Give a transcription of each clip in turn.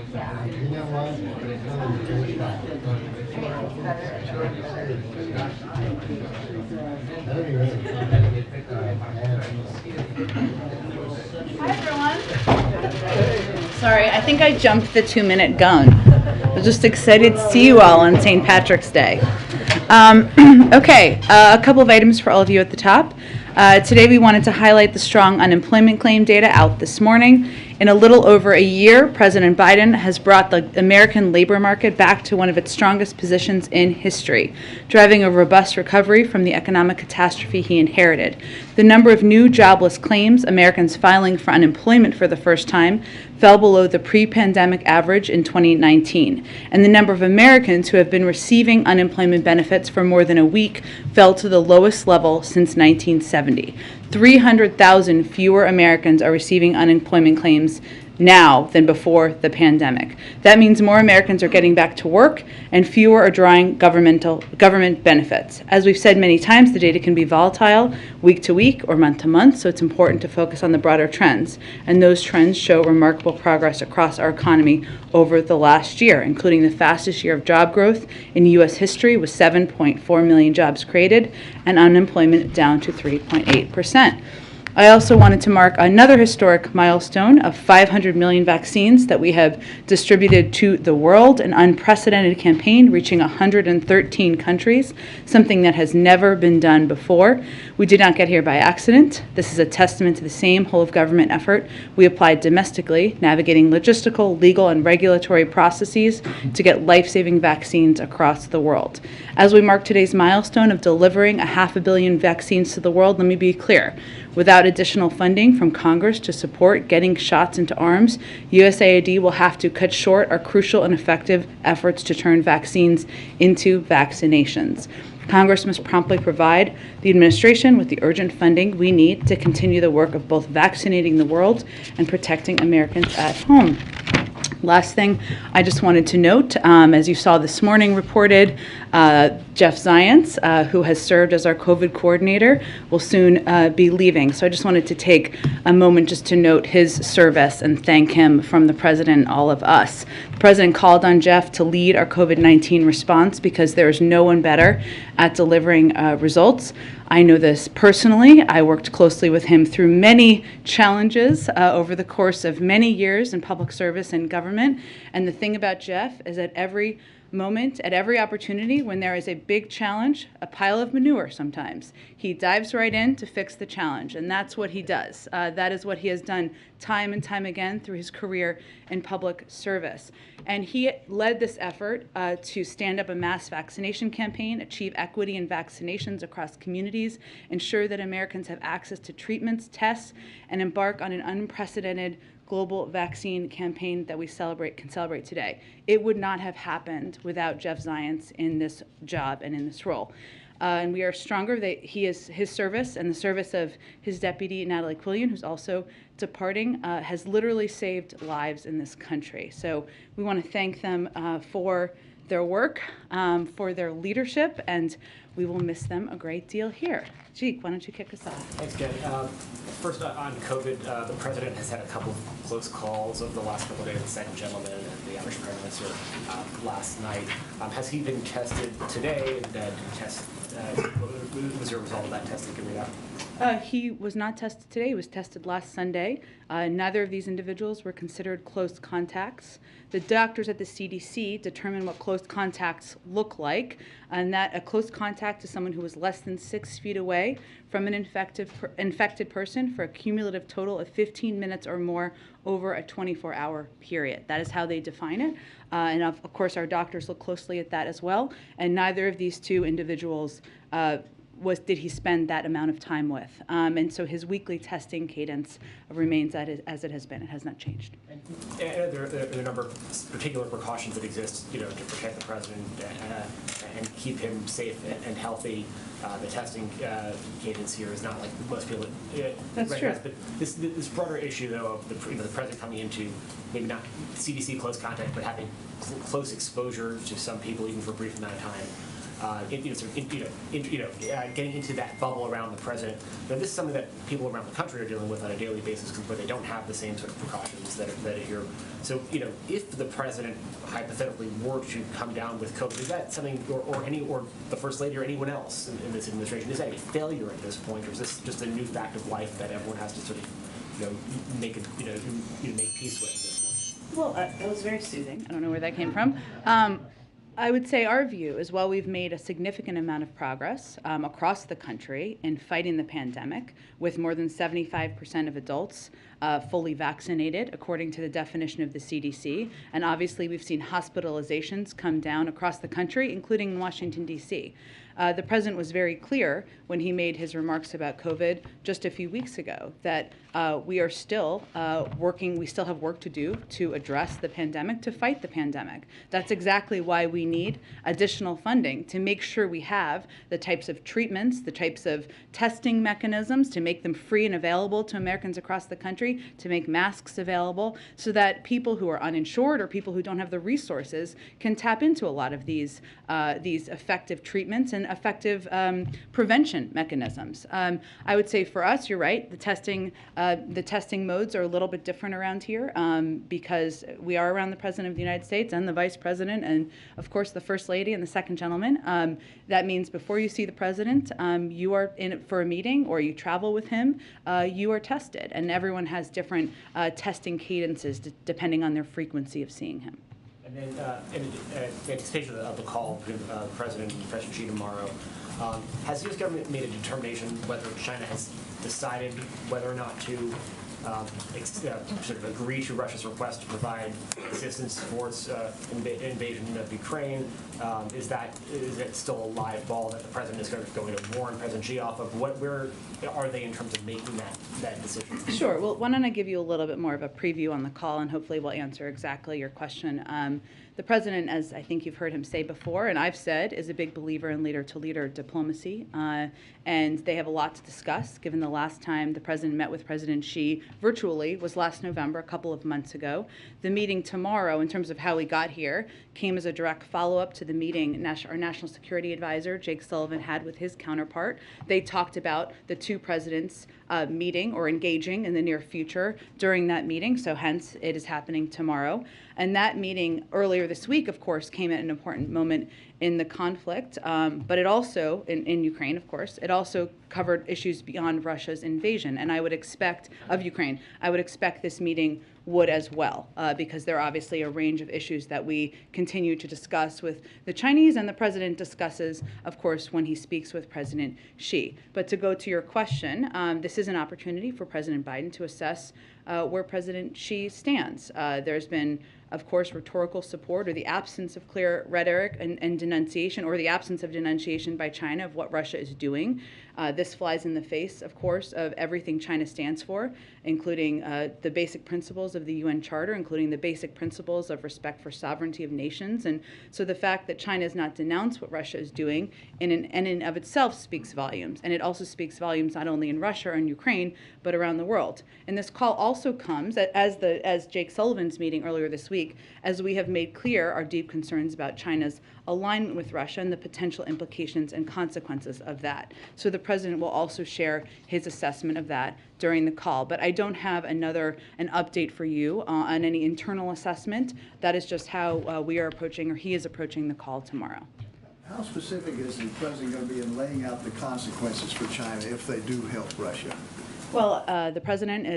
You know Hi, everyone. Sorry, I think I jumped the 2-minute gun. I was just excited to see you all on St. Patrick's Day. Okay, a couple of items for all of you at the top. Today we wanted to highlight the strong unemployment claim data out this morning. In a little over a year, President Biden has brought the American labor market back to one of its strongest positions in history, driving a robust recovery from the economic catastrophe he inherited. The number of new jobless claims, Americans filing for unemployment for the first time, fell below the pre-pandemic average in 2019, and the number of Americans who have been receiving unemployment benefits for more than a week fell to the lowest level since 1970. 300,000 fewer Americans are receiving unemployment claims now than before the pandemic. That means more Americans are getting back to work and fewer are drawing government benefits. As we've said many times, the data can be volatile week to week or month to month, so it's important to focus on the broader trends. And those trends show remarkable progress across our economy over the last year, including the fastest year of job growth in U.S. history with 7.4 million jobs created and unemployment down to 3.8%. I also wanted to mark another historic milestone of 500 million vaccines that we have distributed to the world, an unprecedented campaign reaching 113 countries, something that has never been done before. We did not get here by accident. This is a testament to the same whole-of-government effort we applied domestically, navigating logistical, legal, and regulatory processes to get life-saving vaccines across the world. As we mark today's milestone of delivering 500 million vaccines to the world, let me be clear. Without additional funding from Congress to support getting shots into arms, USAID will have to cut short our crucial and effective efforts to turn vaccines into vaccinations. Congress must promptly provide the administration with the urgent funding we need to continue the work of both vaccinating the world and protecting Americans at home. Last thing I just wanted to note, as you saw this morning reported, Jeff Zients, who has served as our COVID coordinator, will soon be leaving. So I just wanted to take a moment just to note his service and thank him from the President and all of us. The President called on Jeff to lead our COVID-19 response because there is no one better at delivering results. I know this personally. I worked closely with him through many challenges over the course of many years in public service and government. And the thing about Jeff is at every moment, at every opportunity, when there is a big challenge, a pile of manure sometimes, he dives right in to fix the challenge. And that's what he does. That is what he has done time and time again through his career in public service. And he led this effort to stand up a mass vaccination campaign, achieve equity in vaccinations across communities, ensure that Americans have access to treatments, tests, and embark on an unprecedented global vaccine campaign that we can celebrate today. It would not have happened without Jeff Zients in this job and in this role. And we are stronger that his service and the service of his deputy, Natalie Quillian, who's also departing, has literally saved lives in this country. So we want to thank them for their work, for their leadership, and we will miss them a great deal here. Jeek, why don't you kick us off? Thanks, Jen. First, on COVID, the president has had a couple of close calls over the last couple of days, the second gentleman and the Irish prime minister last night. Has he been tested today? Was there a result of that testing coming out? He was not tested today. He was tested last Sunday. Neither of these individuals were considered close contacts. The doctors at the CDC determine what close contacts look like, and that a close contact is someone who was less than 6 feet away from an infected person for a cumulative total of 15 minutes or more over a 24-hour period. That is how they define it. And of course, our doctors look closely at that as well. And neither of these two individuals did he spend that amount of time with. And so his weekly testing cadence remains as it has been. It has not changed. And there are a number of particular precautions that exist, to protect the president and keep him safe and healthy. The testing cadence here is not like most people That's true. But this broader issue, though, of the president coming into maybe not CDC close contact, but having close exposure to some people even for a brief amount of time. getting into that bubble around the president. This is something that people around the country are dealing with on a daily basis, where they don't have the same sort of precautions that are here. So, if the president hypothetically were to come down with COVID, is that something, or the first lady or anyone else in this administration, is that a failure at this point, or is this just a new fact of life that everyone has to sort of, make peace with at this point? Well, that was very soothing. I don't know where that came from. I would say our view is, while we've made a significant amount of progress across the country in fighting the pandemic, with more than 75% of adults fully vaccinated, according to the definition of the CDC, and obviously we've seen hospitalizations come down across the country, including in Washington, D.C. The president was very clear when he made his remarks about COVID just a few weeks ago that we are still working, we still have work to do to address the pandemic, to fight the pandemic. That's exactly why we need additional funding, to make sure we have the types of treatments, the types of testing mechanisms, to make them free and available to Americans across the country, to make masks available, so that people who are uninsured or people who don't have the resources can tap into a lot of these effective treatments and effective prevention mechanisms. I would say for us, you're right, the testing modes are a little bit different around here because we are around the President of the United States and the Vice President and, of course, the First Lady and the Second Gentleman. That means before you see the President, you are in for a meeting or you travel with him, you are tested. And everyone has different testing cadences depending on their frequency of seeing him. And then, in anticipation of the call between the President and President Xi tomorrow, has the U.S. government made a determination whether China has decided whether or not to sort of agree to Russia's request to provide assistance for its invasion of Ukraine? Is it still a live ball that the President is going to warn President Xi off of? Where are they in terms of making that decision? Sure. Well, why don't I give you a little bit more of a preview on the call, and hopefully we'll answer exactly your question. The President, as I think you've heard him say before, and I've said, is a big believer in leader-to-leader diplomacy, and they have a lot to discuss, given the last time the President met with President Xi virtually was last November, a couple of months ago. The meeting tomorrow, in terms of how we got here, came as a direct follow-up to the meeting our National Security Advisor, Jake Sullivan, had with his counterpart. They talked about the two presidents meeting or engaging in the near future during that meeting, so hence it is happening tomorrow. And that meeting earlier this week, of course, came at an important moment in the conflict, but it also, in Ukraine, of course, it also covered issues beyond Russia's invasion, and I would expect, of Ukraine, I would expect this meeting would as well, because there are obviously a range of issues that we continue to discuss with the Chinese, and the President discusses, of course, when he speaks with President Xi. But to go to your question, this is an opportunity for President Biden to assess where President Xi stands. There's been, of course, rhetorical support or the absence of clear rhetoric and denunciation, or the absence of denunciation by China of what Russia is doing. This flies in the face, of course, of everything China stands for, including the basic principles of the UN Charter, including the basic principles of respect for sovereignty of nations. And so the fact that China has not denounced what Russia is doing in and of itself speaks volumes. And it also speaks volumes not only in Russia or in Ukraine, but around the world. And this call also comes, as Jake Sullivan's meeting earlier this week, as we have made clear our deep concerns about China's alignment with Russia and the potential implications and consequences of that. So the President will also share his assessment of that during the call. But I don't have an update for you on any internal assessment. That is just how we are approaching, or he is approaching, the call tomorrow. How specific is the President going to be in laying out the consequences for China if they do help Russia? Well, the President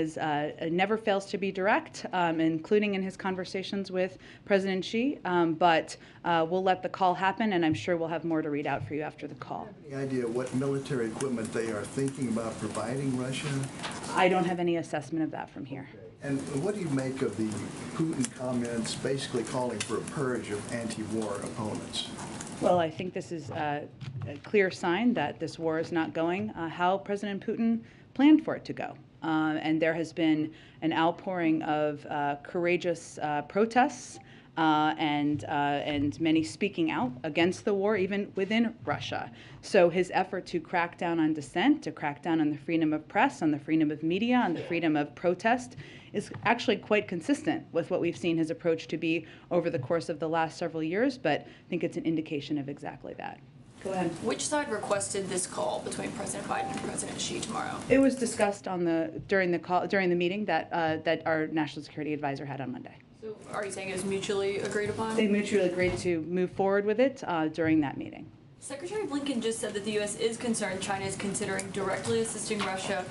never fails to be direct, including in his conversations with President Xi, but we'll let the call happen, and I'm sure we'll have more to read out for you after the call. Any idea what military equipment they are thinking about providing Russia? I don't have any assessment of that from here. And what do you make of the Putin comments basically calling for a purge of anti-war opponents? Well, I think this is a clear sign that this war is not going how President Putin planned for it to go. And there has been an outpouring of courageous protests and many speaking out against the war, even within Russia. So his effort to crack down on dissent, to crack down on the freedom of press, on the freedom of media, on the freedom of protest, is actually quite consistent with what we've seen his approach to be over the course of the last several years, but I think it's an indication of exactly that. Go ahead. Which side requested this call between President Biden and President Xi tomorrow? It was discussed during the meeting that our national security advisor had on Monday. So are you saying it was mutually agreed upon? They mutually agreed to move forward with it during that meeting. Secretary Blinken just said that the U.S. is concerned China is considering directly assisting Russia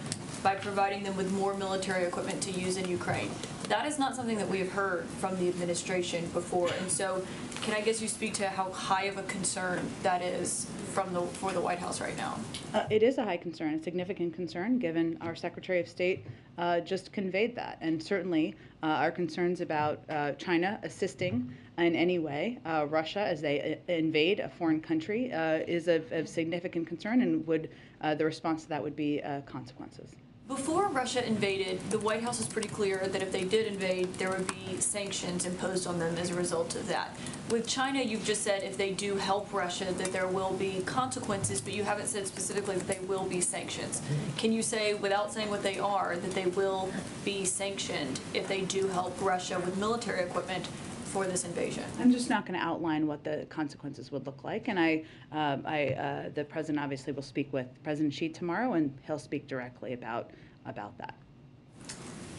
by providing them with more military equipment to use in Ukraine. That is not something that we have heard from the administration before, and so can I guess you speak to how high of a concern that is for the White House right now? It is a high concern, a significant concern, given our Secretary of State just conveyed that. And certainly our concerns about China assisting in any way Russia as they invade a foreign country is of significant concern, and the response to that would be consequences. Before Russia invaded, the White House was pretty clear that if they did invade, there would be sanctions imposed on them as a result of that. With China, you've just said if they do help Russia, that there will be consequences, but you haven't said specifically that they will be sanctions. Can you say, without saying what they are, that they will be sanctioned if they do help Russia with military equipment for this invasion? I'm just not going to outline what the consequences would look like, and the president obviously will speak with President Xi tomorrow, and he'll speak directly about that.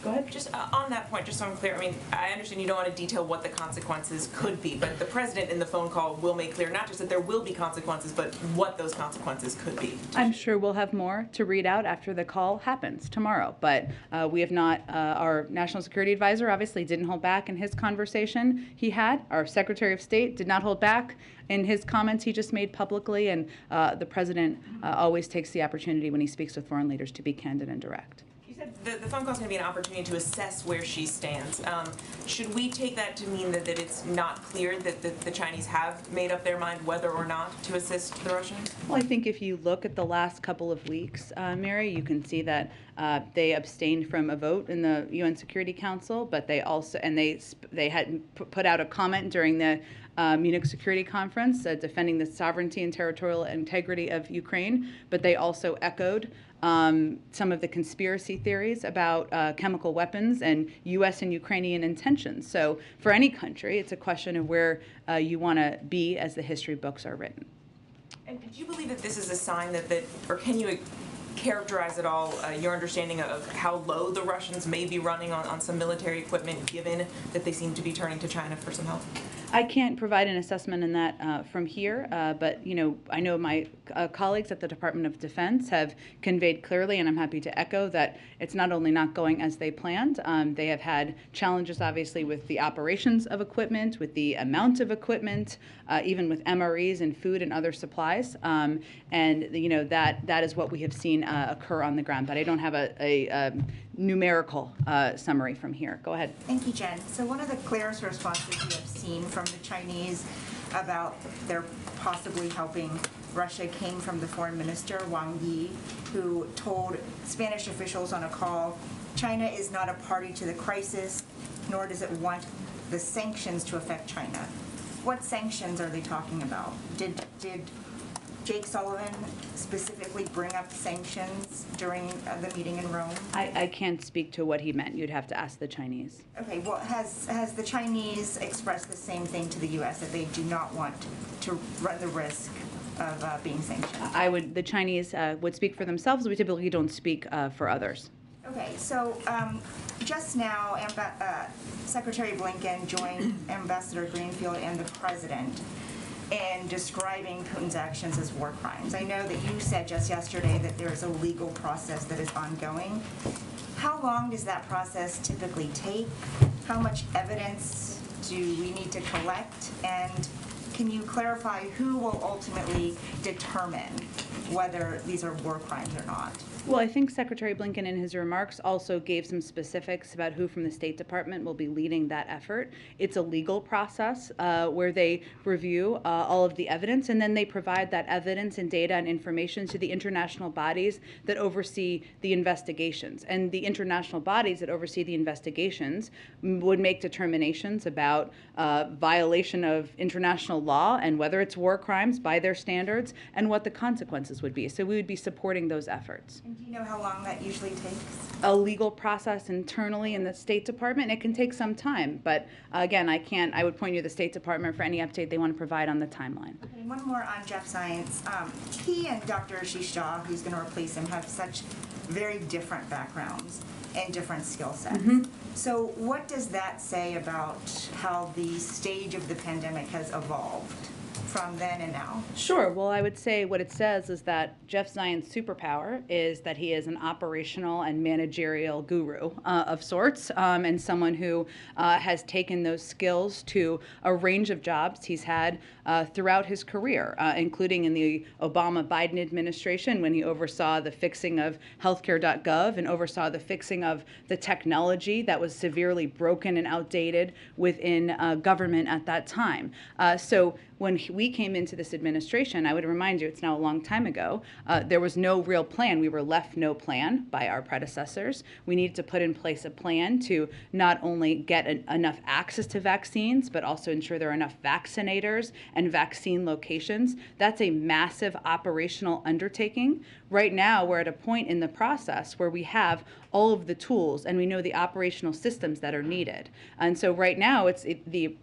Go ahead. Just on that point, just so I'm clear, I mean, I understand you don't want to detail what the consequences could be, but the president in the phone call will make clear not just that there will be consequences, but what those consequences could be. I'm sure we'll have more to read out after the call happens tomorrow, but we have not, our National Security Advisor obviously didn't hold back in his conversation he had. Our Secretary of State did not hold back in his comments he just made publicly, and the president always takes the opportunity when he speaks with foreign leaders to be candid and direct. You said the phone call is going to be an opportunity to assess where she stands. Should we take that to mean that it's not clear that the Chinese have made up their mind whether or not to assist the Russians? Well, I think if you look at the last couple of weeks, Mary, you can see that they abstained from a vote in the UN Security Council, but they also, and they had put out a comment during the Munich Security Conference defending the sovereignty and territorial integrity of Ukraine, but they also echoed some of the conspiracy theories about chemical weapons and U.S. and Ukrainian intentions. So for any country, it's a question of where you want to be as the history books are written. And do you believe that this is a sign that or can you characterize at all your understanding of how low the Russians may be running on some military equipment, given that they seem to be turning to China for some help? I can't provide an assessment in that from here, but I know my colleagues at the Department of Defense have conveyed clearly, and I'm happy to echo, that it's not only not going as they planned, they have had challenges obviously with the operations of equipment, with the amount of equipment, even with MREs and food and other supplies, and that is what we have seen occur on the ground. But I don't have a numerical summary from here. Go ahead. Thank you, Jen. So one of the clearest responses you have seen from the Chinese about their possibly helping Russia came from the foreign minister, Wang Yi, who told Spanish officials on a call, China is not a party to the crisis, nor does it want the sanctions to affect China. What sanctions are they talking about? Did Jake Sullivan specifically bring up sanctions during the meeting in Rome? I can't speak to what he meant. You'd have to ask the Chinese. Okay, well, has the Chinese expressed the same thing to the U.S., that they do not want to run the risk of being sanctioned? The Chinese would speak for themselves. We typically don't speak for others. Okay, so just now, Secretary Blinken joined Ambassador Greenfield and the President in describing Putin's actions as war crimes. I know that you said just yesterday that there is a legal process that is ongoing. How long does that process typically take? How much evidence do we need to collect? And can you clarify who will ultimately determine whether these are war crimes or not? Well, I think Secretary Blinken in his remarks also gave some specifics about who from the State Department will be leading that effort. It's a legal process where they review all of the evidence, and then they provide that evidence and data and information to the international bodies that oversee the investigations. And the international bodies that oversee the investigations would make determinations about violation of international law and whether it's war crimes by their standards and what the consequences would be. So we would be supporting those efforts. And do you know how long that usually takes? A legal process internally in the State Department. It can take some time, but again, I would point you to the State Department for any update they want to provide on the timeline. Okay, one more on Jeff Zients. He and Dr. Xi, who's going to replace him, have such very different backgrounds and different skill sets. So what does that say about how the stage of the pandemic has evolved from then and now? Sure. Well, I would say what it says is that Jeff Zients' superpower is that he is an operational and managerial guru of sorts, and someone who has taken those skills to a range of jobs he's had throughout his career, including in the Obama-Biden administration when he oversaw the fixing of healthcare.gov and oversaw the fixing of the technology that was severely broken and outdated within government at that time. So when we came into this administration, I would remind you, it's now a long time ago, there was no real plan. We were left no plan by our predecessors. We needed to put in place a plan to not only get enough access to vaccines, but also ensure there are enough vaccinators and vaccine locations. That's a massive operational undertaking. Right now, we're at a point in the process where we have all of the tools and we know the operational systems that are needed. And so right now, it's the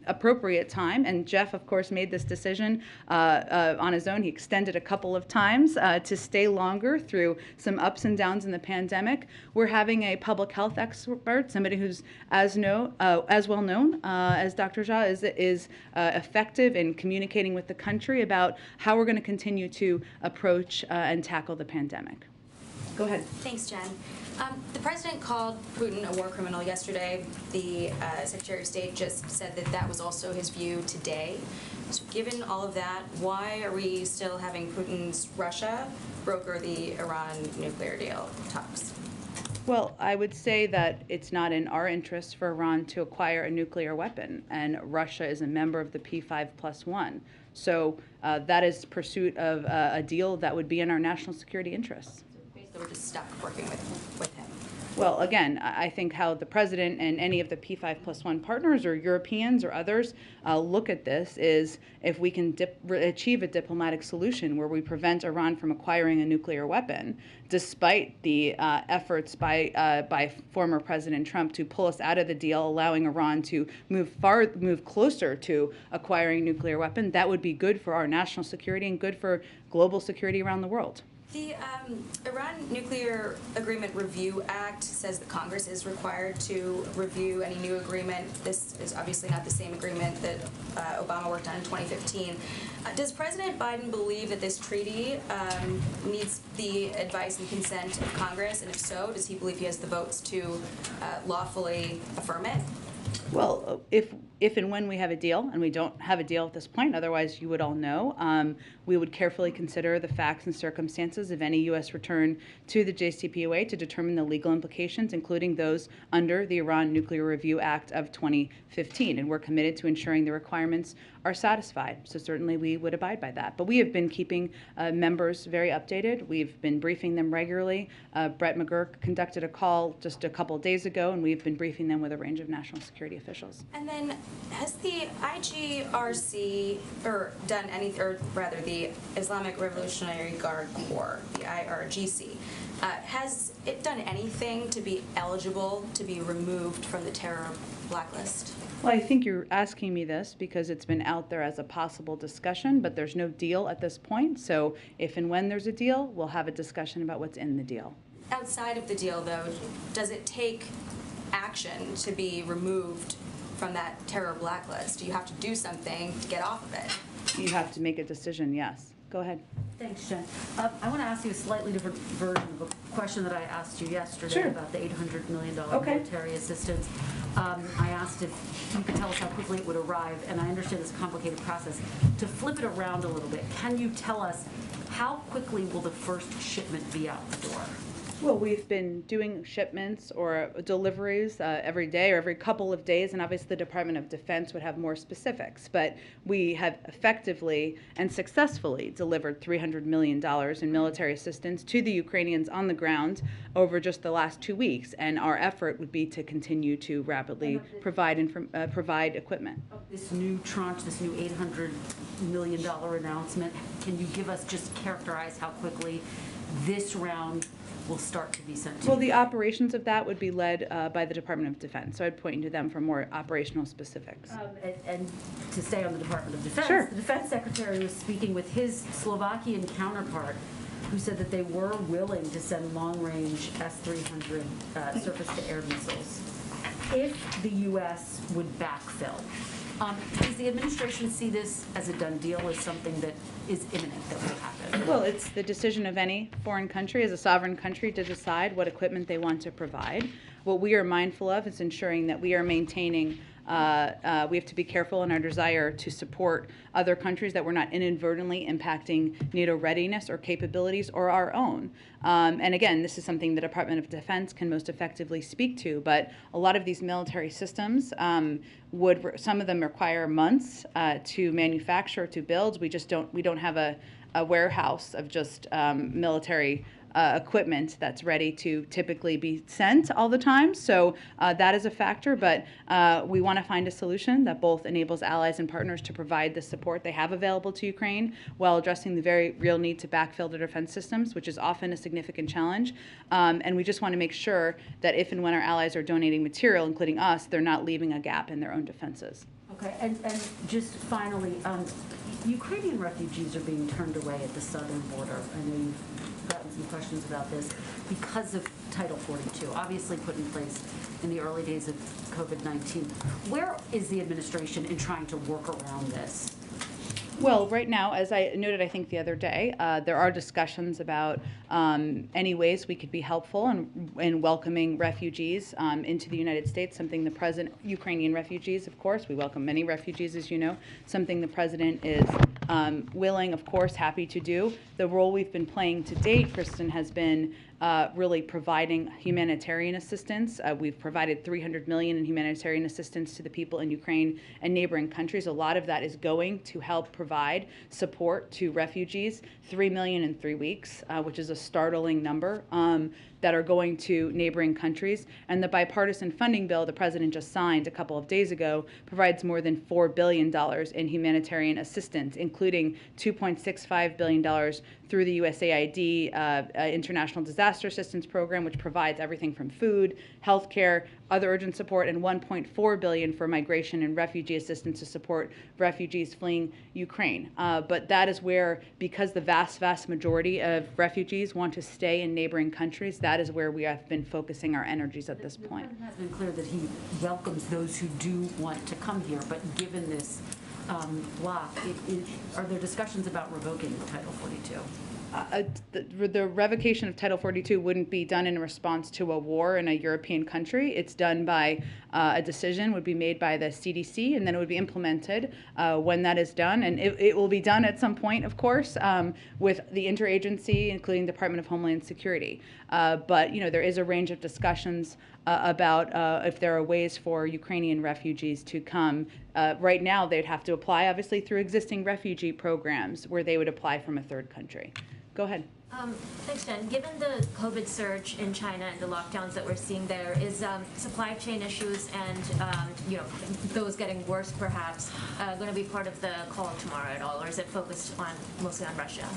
appropriate time, and Jeff, of course, made this decision on his own. He extended a couple of times to stay longer through some ups and downs in the pandemic. We're having a public health expert, somebody who's as well known as Dr. Xi is effective in communicating with the country about how we're going to continue to approach and tackle the pandemic. Go ahead. Thanks, Jen. The president called Putin a war criminal yesterday. The Secretary of State just said that that was also his view today. So given all of that, why are we still having Putin's Russia broker the Iran nuclear deal talks? Well, I would say that it's not in our interest for Iran to acquire a nuclear weapon, and Russia is a member of the P5+1. So that is pursuit of a deal that would be in our national security interests. So we're just stuck working with him. Well, again, I think how the president and any of the P5+1 partners or Europeans or others look at this is if we can achieve a diplomatic solution where we prevent Iran from acquiring a nuclear weapon, despite the efforts by former President Trump to pull us out of the deal, allowing Iran to move closer to acquiring a nuclear weapon, that would be good for our national security and good for global security around the world. The Iran Nuclear Agreement Review Act says that Congress is required to review any new agreement. This is obviously not the same agreement that Obama worked on in 2015. Does President Biden believe that this treaty needs the advice and consent of Congress? And if so, does he believe he has the votes to lawfully affirm it? Well, if and when we have a deal, and we don't have a deal at this point, otherwise you would all know, we would carefully consider the facts and circumstances of any U.S. return to the JCPOA to determine the legal implications, including those under the Iran Nuclear Review Act of 2015. And we're committed to ensuring the requirements are satisfied. So certainly we would abide by that. But we have been keeping members very updated. We've been briefing them regularly. Brett McGurk conducted a call just a couple of days ago, and we've been briefing them with a range of national security officials. And then has the IGRC done anything, or rather the Islamic Revolutionary Guard Corps, the IRGC, has it done anything to be eligible to be removed from the terror blacklist? Well, I think you're asking me this because it's been out there as a possible discussion, but there's no deal at this point. So if and when there's a deal, we'll have a discussion about what's in the deal. Outside of the deal, though, does it take action to be removed from that terror blacklist? Do you have to do something to get off of it? You have to make a decision, yes. Go ahead. Thanks, Jen. I want to ask you a slightly different version of a question that I asked you yesterday about the $800 million military assistance. I asked if you could tell us how quickly it would arrive, and I understand this complicated process. To flip it around a little bit, can you tell us how quickly will the first shipment be out the door? Well, we've been doing shipments or deliveries every day or every couple of days, and obviously the Department of Defense would have more specifics. But we have effectively and successfully delivered $300 million in military assistance to the Ukrainians on the ground over just the last 2 weeks, and our effort would be to continue to rapidly provide equipment. This new tranche, this new $800 million announcement, can you give us, just characterize how quickly this round will start to be sent to Well, the Ukraine? operations of that would be led by the Department of Defense, so I'd point you to them for more operational specifics. And to stay on the Department of Defense, Sure. the Defense Secretary was speaking with his Slovakian counterpart, who said that they were willing to send long-range S-300 surface-to-air missiles if the U.S. would backfill. Does the administration see this as a done deal, as something that is imminent that will happen? Well, it's the decision of any foreign country as a sovereign country to decide what equipment they want to provide. What we are mindful of is ensuring that we are maintaining we have to be careful in our desire to support other countries that we're not inadvertently impacting NATO readiness or capabilities or our own. And again, this is something the Department of Defense can most effectively speak to, but a lot of these military systems some of them require months to manufacture, to build. We don't have a warehouse of just military equipment that's ready to typically be sent all the time. So that is a factor, but we want to find a solution that both enables allies and partners to provide the support they have available to Ukraine while addressing the very real need to backfill their defense systems, which is often a significant challenge. And we just want to make sure that if and when our allies are donating material, including us, they're not leaving a gap in their own defenses. Okay, and just finally, Ukrainian refugees are being turned away at the southern border. I know you've gotten some questions about this because of Title 42, obviously put in place in the early days of COVID-19. Where is the administration in trying to work around this? Well, right now, as I noted, I think the other day, there are discussions about any ways we could be helpful in welcoming refugees into the United States, something the president, Ukrainian refugees, of course, we welcome many refugees, as you know, something the president is willing, of course, happy to do. The role we've been playing to date, Kristen, has been really providing humanitarian assistance. We've provided $300 million in humanitarian assistance to the people in Ukraine and neighboring countries. A lot of that is going to help provide support to refugees, $3 million in 3 weeks, which is a startling number, that are going to neighboring countries. And the bipartisan funding bill the president just signed a couple of days ago provides more than $4 billion in humanitarian assistance, including $2.65 billion through the USAID International Disaster Assistance Program, which provides everything from food, healthcare, other urgent support, and $1.4 billion for migration and refugee assistance to support refugees fleeing Ukraine. But that is where, because the vast majority of refugees want to stay in neighboring countries, that is where we have been focusing our energies at this point. The president has been clear that he welcomes those who do want to come here, but given this block, are there discussions about revoking Title 42? The revocation of Title 42 wouldn't be done in response to a war in a European country. It's done by a decision would be made by the CDC, and then it would be implemented when that is done. And it will be done at some point, of course, with the interagency, including the Department of Homeland Security. But there is a range of discussions about if there are ways for Ukrainian refugees to come. Right now, they'd have to apply, obviously, through existing refugee programs where they would apply from a third country. Go ahead. Thanks, Jen. Given the COVID surge in China and the lockdowns that we're seeing there, is supply chain issues and those getting worse perhaps going to be part of the call tomorrow at all, or is it focused mostly on Russia?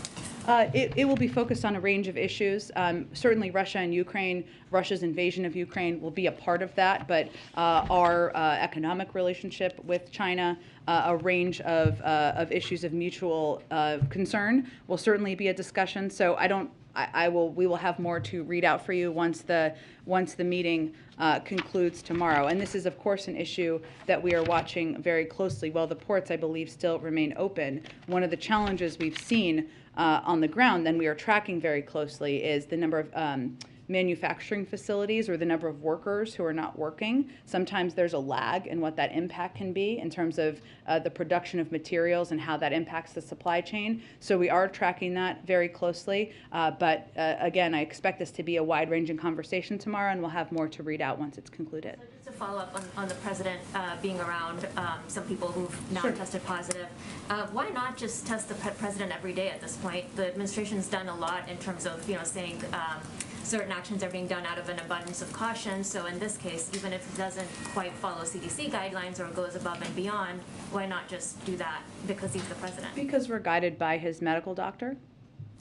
It will be focused on a range of issues. Certainly Russia and Ukraine, Russia's invasion of Ukraine will be a part of that, but our economic relationship with China, a range of issues of mutual concern will certainly be a discussion. So we will have more to read out for you once the meeting concludes tomorrow. And this is, of course, an issue that we are watching very closely. While the ports, I believe, still remain open, one of the challenges we've seen on the ground, and we are tracking very closely, is the number of manufacturing facilities or the number of workers who are not working. Sometimes there's a lag in what that impact can be in terms of the production of materials and how that impacts the supply chain. So we are tracking that very closely. But again, I expect this to be a wide-ranging conversation tomorrow, and we'll have more to read out once it's concluded. So just to follow up on the president being around some people who've now tested positive, why not just test the president every day at this point? The administration's done a lot in terms of saying certain actions are being done out of an abundance of caution. So in this case, even if it doesn't quite follow CDC guidelines or goes above and beyond, why not just do that because he's the president? Because we're guided by his medical doctor.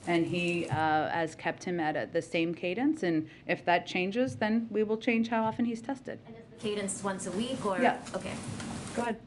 and he has kept him at the same cadence. And if that changes, then we will change how often he's tested. And is the cadence once a week or? Yeah. Okay. Go ahead.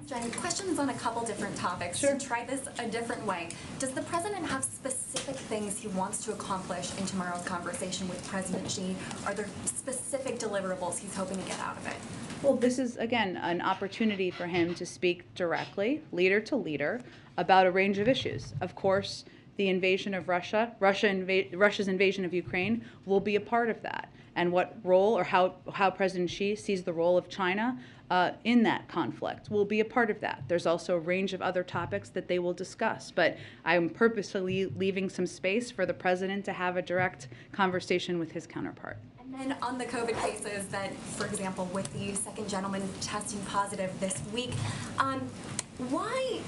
Jen, questions on a couple different topics. Sure. To try this a different way, does the president have specific things he wants to accomplish in tomorrow's conversation with President Xi? Are there specific deliverables he's hoping to get out of it? Well, this is, again, an opportunity for him to speak directly, leader to leader, about a range of issues. Of course, the invasion of Russia's invasion of Ukraine will be a part of that. And what role or how President Xi sees the role of China in that conflict will be a part of that. There's also a range of other topics that they will discuss. But I'm purposely leaving some space for the president to have a direct conversation with his counterpart. And then on the COVID cases that, for example, with the second gentleman testing positive this week, why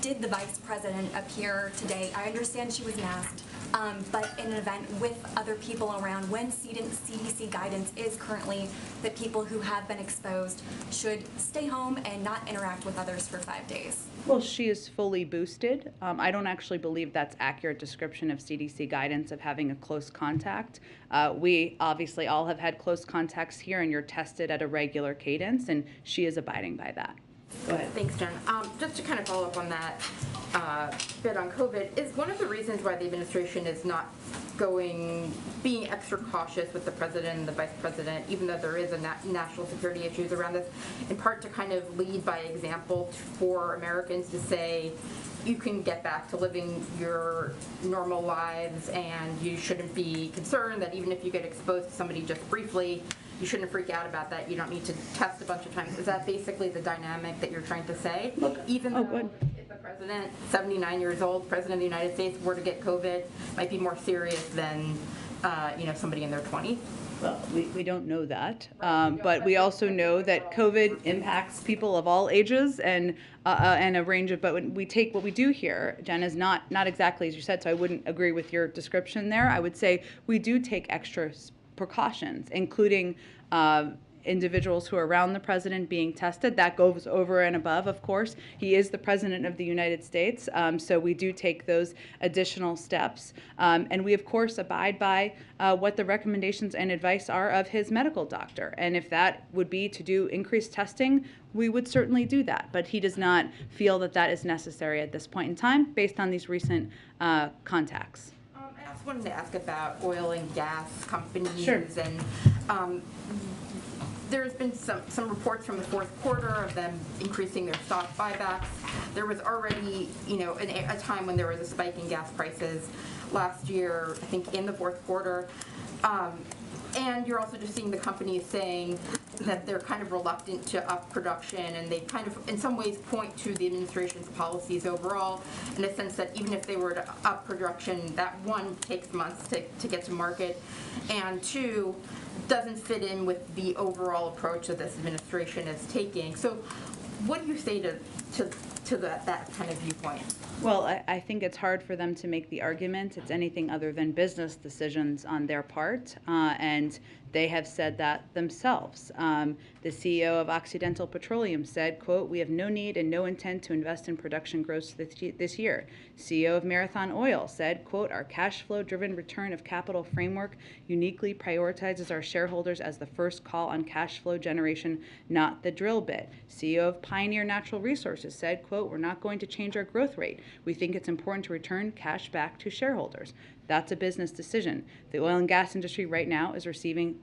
did the vice president appear today? I understand she was masked, but in an event with other people around, when CDC guidance is currently that people who have been exposed should stay home and not interact with others for 5 days. Well, she is fully boosted. I don't actually believe that's accurate description of CDC guidance of having a close contact. We obviously all have had close contacts here, and you're tested at a regular cadence, and she is abiding by that. Go ahead. Thanks, Jen. Just to kind of follow up on that bit on COVID, is one of the reasons why the administration is not being extra cautious with the president and the vice president, even though there is a national security issues around this, in part to kind of lead by example for Americans to say, you can get back to living your normal lives and you shouldn't be concerned that even if you get exposed to somebody just briefly, you shouldn't freak out about that. You don't need to test a bunch of times. Is that basically the dynamic that you're trying to say? Look, even though if the president, 79 years old, president of the United States, were to get COVID, might be more serious than somebody in their 20s? Well, we don't know that, but we also know that COVID impacts people of all ages and a range of. But when we take what we do here, Jen, is not exactly as you said. So I wouldn't agree with your description there. I would say we do take extra precautions, including individuals who are around the president being tested. That goes over and above, of course. He is the president of the United States, so we do take those additional steps. And we, of course, abide by what the recommendations and advice are of his medical doctor. And if that would be to do increased testing, we would certainly do that. But he does not feel that that is necessary at this point in time based on these recent contacts. I also wanted to ask about oil and gas companies. Sure. And there's been some reports from the fourth quarter of them increasing their stock buybacks. There was already, a time when there was a spike in gas prices last year, I think in the fourth quarter. And you're also just seeing the companies saying that they're kind of reluctant to up production, and they kind of, in some ways, point to the administration's policies overall, in a sense that even if they were to up production, that one, takes months to get to market, and two, doesn't fit in with the overall approach that this administration is taking. So what do you say to that kind of viewpoint? Well, I think it's hard for them to make the argument it's anything other than business decisions on their part, and they have said that themselves. The CEO of Occidental Petroleum said, quote, "We have no need and no intent to invest in production growth this year." CEO of Marathon Oil said, quote, "Our cash flow driven return of capital framework uniquely prioritizes our shareholders as the first call on cash flow generation, not the drill bit." CEO of Pioneer Natural Resources said, quote, "We're not going to change our growth rate. We think it's important to return cash back to shareholders." That's a business decision. The oil and gas industry right now is receiving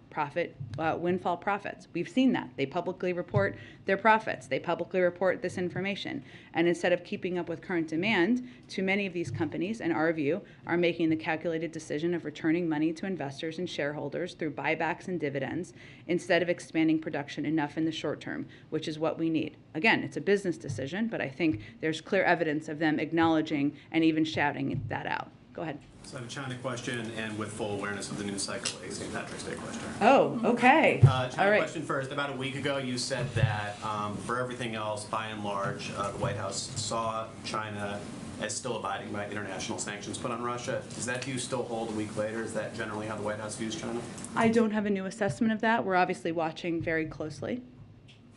windfall profits. We've seen that. They publicly report their profits. They publicly report this information. And instead of keeping up with current demand, too many of these companies, in our view, are making the calculated decision of returning money to investors and shareholders through buybacks and dividends instead of expanding production enough in the short term, which is what we need. Again, it's a business decision, but I think there's clear evidence of them acknowledging and even shouting that out. Go ahead. So I have a China question, and with full awareness of the news cycle, a St. Patrick's Day question. Oh, okay. China All right. question first. About a week ago, you said that for everything else, by and large, the White House saw China as still abiding by international sanctions put on Russia. Does that view still hold a week later? Is that generally how the White House views China? I don't have a new assessment of that. We're obviously watching very closely.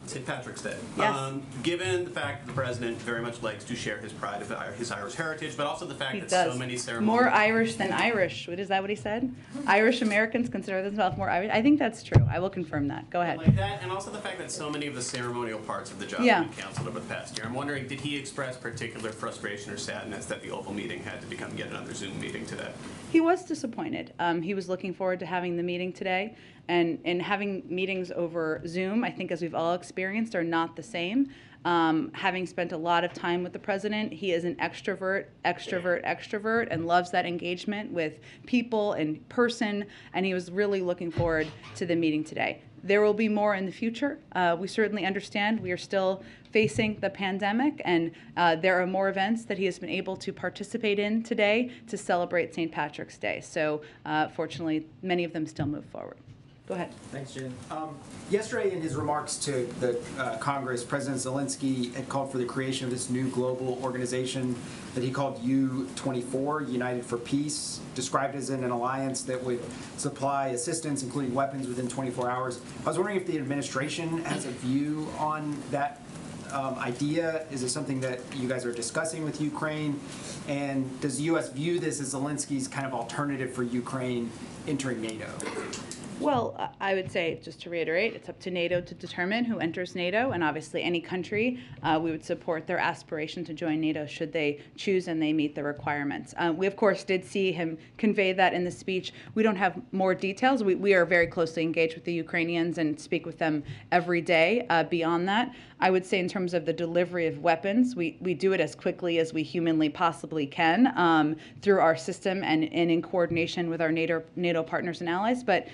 St. Patrick's Day. Yes. Given the fact that the president very much likes to share his pride of his Irish heritage, but also the fact He that does. so many ceremonies... More Irish than Irish. Is that what he said? Irish Americans consider themselves more Irish. I think that's true. I will confirm that. Go ahead. Like that, and also the fact that so many of the ceremonial parts of the job Yeah. have been canceled over the past year. I'm wondering, did he express particular frustration or sadness that the Oval meeting had to become yet another Zoom meeting today? He was disappointed. He was looking forward to having the meeting today. And having meetings over Zoom, I think, as we've all experienced, are not the same. Having spent a lot of time with the president, he is an extrovert, and loves that engagement with people in person, and he was really looking forward to the meeting today. There will be more in the future. We certainly understand we are still facing the pandemic, and there are more events that he has been able to participate in today to celebrate St. Patrick's Day. So fortunately, many of them still move forward. Go ahead. Thanks, Jen. Yesterday, in his remarks to the Congress, President Zelensky had called for the creation of this new global organization that he called U-24, United for Peace, described as an alliance that would supply assistance, including weapons, within 24 hours. I was wondering if the administration has a view on that idea. Is it something that you guys are discussing with Ukraine? And does the U.S. view this as Zelensky's kind of alternative for Ukraine entering NATO? Well, I would say, just to reiterate, it's up to NATO to determine who enters NATO, and obviously any country, we would support their aspiration to join NATO should they choose and they meet the requirements. We, of course, did see him convey that in the speech. We don't have more details. We are very closely engaged with the Ukrainians and speak with them every day. Beyond that, I would say in terms of the delivery of weapons, we do it as quickly as we humanly possibly can through our system and in coordination with our NATO partners and allies. But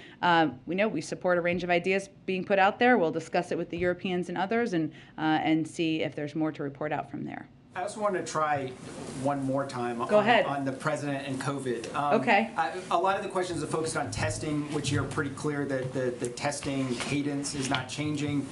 we know we support a range of ideas being put out there. We'll discuss it with the Europeans and others and see if there's more to report out from there. I also want to try one more time Go ahead. On the president and COVID. Okay. A lot of the questions are focused on testing, which you're pretty clear that the testing cadence is not changing.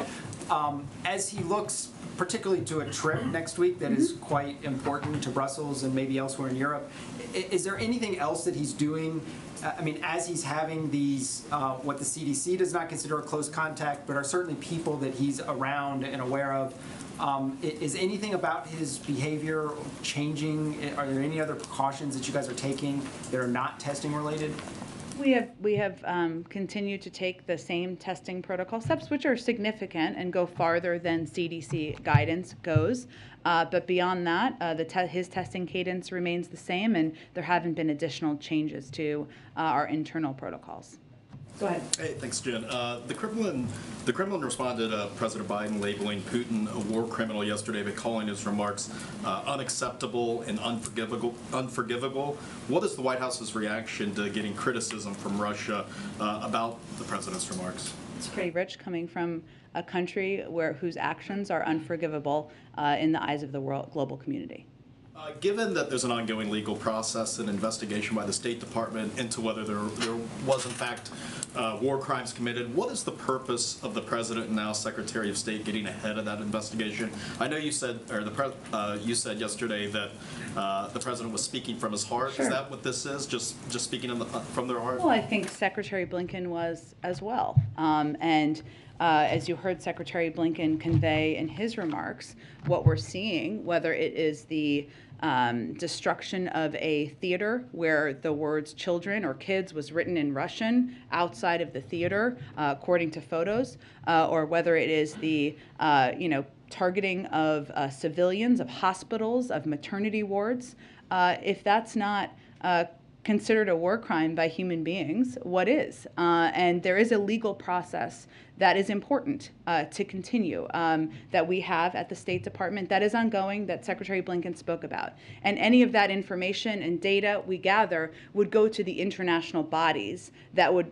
As he looks particularly to a trip next week that is quite important to Brussels and maybe elsewhere in Europe, is there anything else that he's doing? I mean, as he's having these, what the CDC does not consider a close contact, but are certainly people that he's around and aware of, is anything about his behavior changing? Are there any other precautions that you guys are taking that are not testing related? We have continued to take the same testing protocol steps, which are significant and go farther than CDC guidance goes. But beyond that, his testing cadence remains the same, and there haven't been additional changes to our internal protocols. Go ahead. Hey, thanks, Jen. The Kremlin responded to President Biden labeling Putin a war criminal yesterday by calling his remarks unacceptable and unforgivable. What is the White House's reaction to getting criticism from Russia about the president's remarks? It's pretty rich coming from a country whose actions are unforgivable in the eyes of the global community. Given that there's an ongoing legal process and investigation by the State Department into whether there was, in fact, war crimes committed, what is the purpose of the President and now Secretary of State getting ahead of that investigation? I know you said, or you said yesterday that the President was speaking from his heart. Sure. Is that what this is? Just speaking from their heart? Well, I think Secretary Blinken was as well. As you heard Secretary Blinken convey in his remarks, what we're seeing, whether it is the destruction of a theater where the words children or kids was written in Russian outside of the theater, according to photos, or whether it is the targeting of civilians, of hospitals, of maternity wards, if that's not considered a war crime by human beings, what is? And there is a legal process that is important to continue, that we have at the State Department that is ongoing, that Secretary Blinken spoke about. And any of that information and data we gather would go to the international bodies that would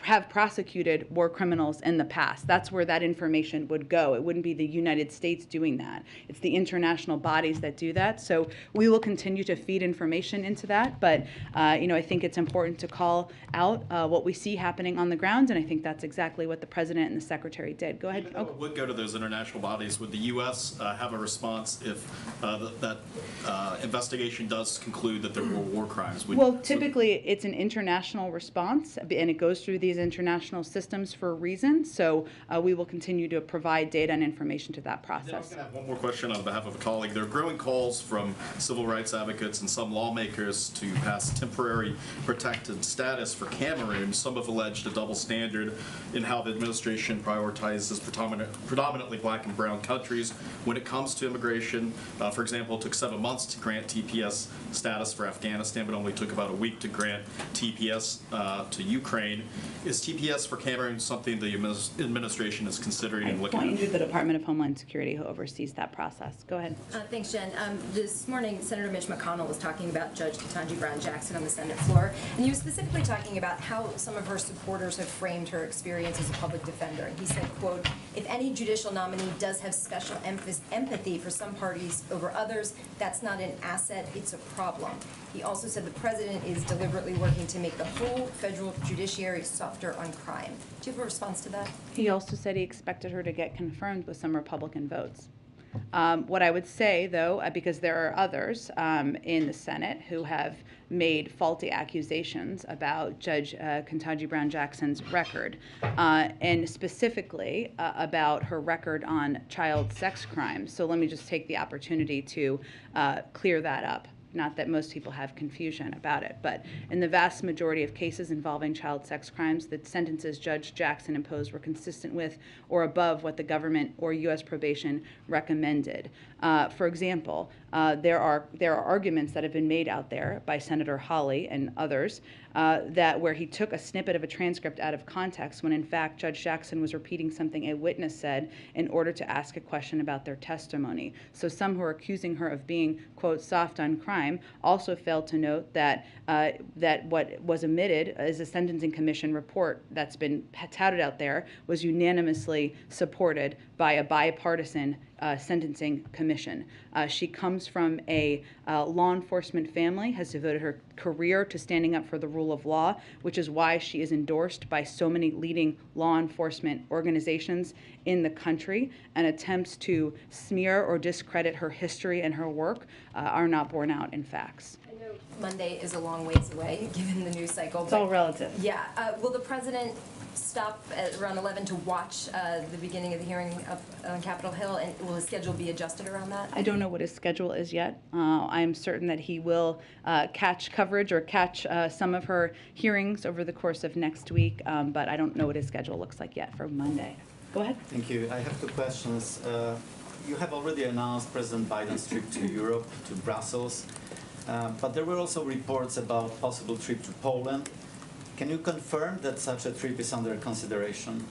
have prosecuted war criminals in the past. That's where that information would go. It wouldn't be the United States doing that. It's the international bodies that do that. So we will continue to feed information into that. But I think it's important to call out what we see happening on the ground, and I think that's exactly what the President and the Secretary did. Go ahead. Even though it would go to those international bodies, would the U.S. Have a response if that investigation does conclude that there were war crimes? Well, typically it's an international response, and it goes through the these international systems for a reason, so we will continue to provide data and information to that I was process. going to have one more question on behalf of a colleague. There are growing calls from civil rights advocates and some lawmakers to pass temporary protected status for Cameroon. Some have alleged a double standard in how the administration prioritizes predominantly black and brown countries when it comes to immigration. For example, it took 7 months to grant TPS status for Afghanistan, but only took about a week to grant TPS to Ukraine. Is TPS for Cameroon something the administration is considering and looking Point at? you to the Department of Homeland Security, who oversees that process. Go ahead. Thanks, Jen. This morning, Senator Mitch McConnell was talking about Judge Ketanji Brown Jackson on the Senate floor, and he was specifically talking about how some of her supporters have framed her experience as a public defender. And he said, quote, "If any judicial nominee does have special empathy for some parties over others, that's not an asset, it's a problem." He also said the president is deliberately working to make the whole federal judiciary softer on crime. Do you have a response to that? He also said he expected her to get confirmed with some Republican votes. What I would say, though, because there are others in the Senate who have made faulty accusations about Judge Ketanji Brown Jackson's record, and specifically about her record on child sex crimes. So let me just take the opportunity to clear that up. Not that most people have confusion about it, but in the vast majority of cases involving child sex crimes, the sentences Judge Jackson imposed were consistent with or above what the government or U.S. probation recommended. For example, there are arguments that have been made out there by Senator Hawley and others that where he took a snippet of a transcript out of context when in fact Judge Jackson was repeating something a witness said in order to ask a question about their testimony. So some who are accusing her of being, quote, soft on crime also failed to note that that what was omitted is a sentencing commission report that's been touted out there was unanimously supported by a bipartisan sentencing commission. She comes from a law enforcement family, has devoted her career to standing up for the rule of law, which is why she is endorsed by so many leading law enforcement organizations in the country, and attempts to smear or discredit her history and her work are not borne out in facts. I know Monday is a long ways away, given the news cycle. It's all relative. Yeah. Will the president stop at around 11 to watch the beginning of the hearing up on Capitol Hill, and will his schedule be adjusted around that? I don't know what his schedule is yet. I am certain that he will catch coverage or catch some of her hearings over the course of next week, but I don't know what his schedule looks like yet for Monday. Go ahead. Thank you. I have two questions. You have already announced President Biden's trip to Europe, to Brussels, but there were also reports about possible trip to Poland. Can you confirm that such a trip is under consideration?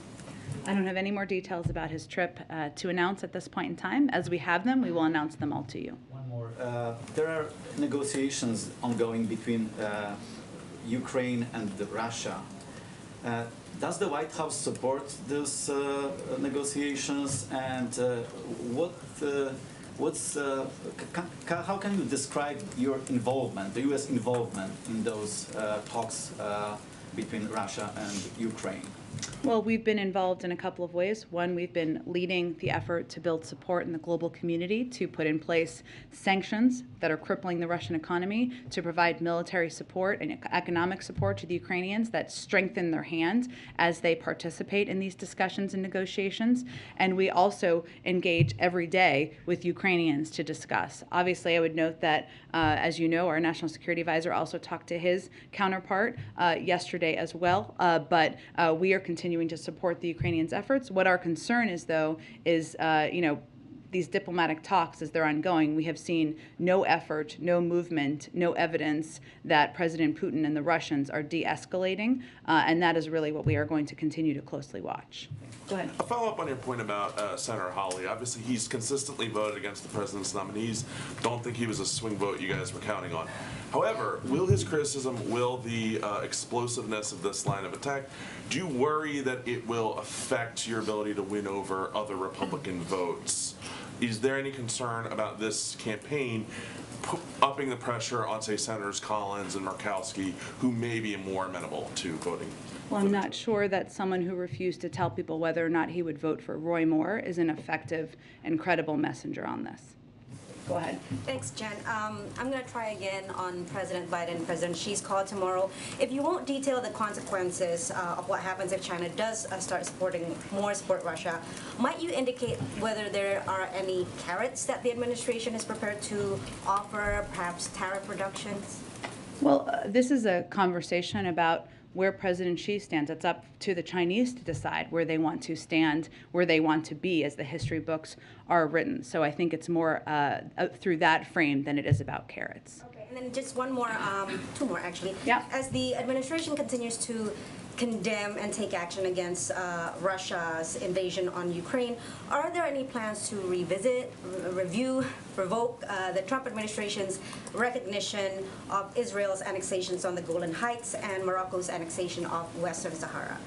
I don't have any more details about his trip to announce at this point in time. As we have them, we will announce them all to you. One more. There are negotiations ongoing between Ukraine and Russia. Does the White House support those negotiations, and how can you describe your involvement, the U.S. involvement in those talks between Russia and Ukraine? Well, we've been involved in a couple of ways. One, we've been leading the effort to build support in the global community to put in place sanctions that are crippling the Russian economy, to provide military support and economic support to the Ukrainians that strengthen their hand as they participate in these discussions and negotiations. And we also engage every day with Ukrainians to discuss. Obviously, I would note that, as you know, our National Security Advisor also talked to his counterpart yesterday as well. But we are continuing to support the Ukrainians' efforts. What our concern is, though, is, these diplomatic talks as they're ongoing, we have seen no effort, no movement, no evidence that President Putin and the Russians are de-escalating, and that is really what we are going to continue to closely watch. Go ahead. A follow-up on your point about Senator Hawley. Obviously, he's consistently voted against the president's nominees. Don't think he was a swing vote you guys were counting on. However, will his criticism, will the explosiveness of this line of attack, do you worry that it will affect your ability to win over other Republican votes? Is there any concern about this campaign upping the pressure on, say, Senators Collins and Murkowski, who may be more amenable to voting? Well, I'm not sure that someone who refused to tell people whether or not he would vote for Roy Moore is an effective and credible messenger on this. Go ahead. Thanks, Jen. I'm going to try again on President Biden and President Xi's call tomorrow. If you won't detail the consequences of what happens if China does start support Russia, might you indicate whether there are any carrots that the administration is prepared to offer, perhaps tariff reductions? Well, this is a conversation about where President Xi stands. It's up to the Chinese to decide where they want to stand, where they want to be as the history books are written. So I think it's more through that frame than it is about carrots. Okay, and then just one more, two more actually. Yeah. As the administration continues to condemn and take action against Russia's invasion on Ukraine, are there any plans to revisit, review, revoke the Trump administration's recognition of Israel's annexations on the Golan Heights and Morocco's annexation of Western Sahara?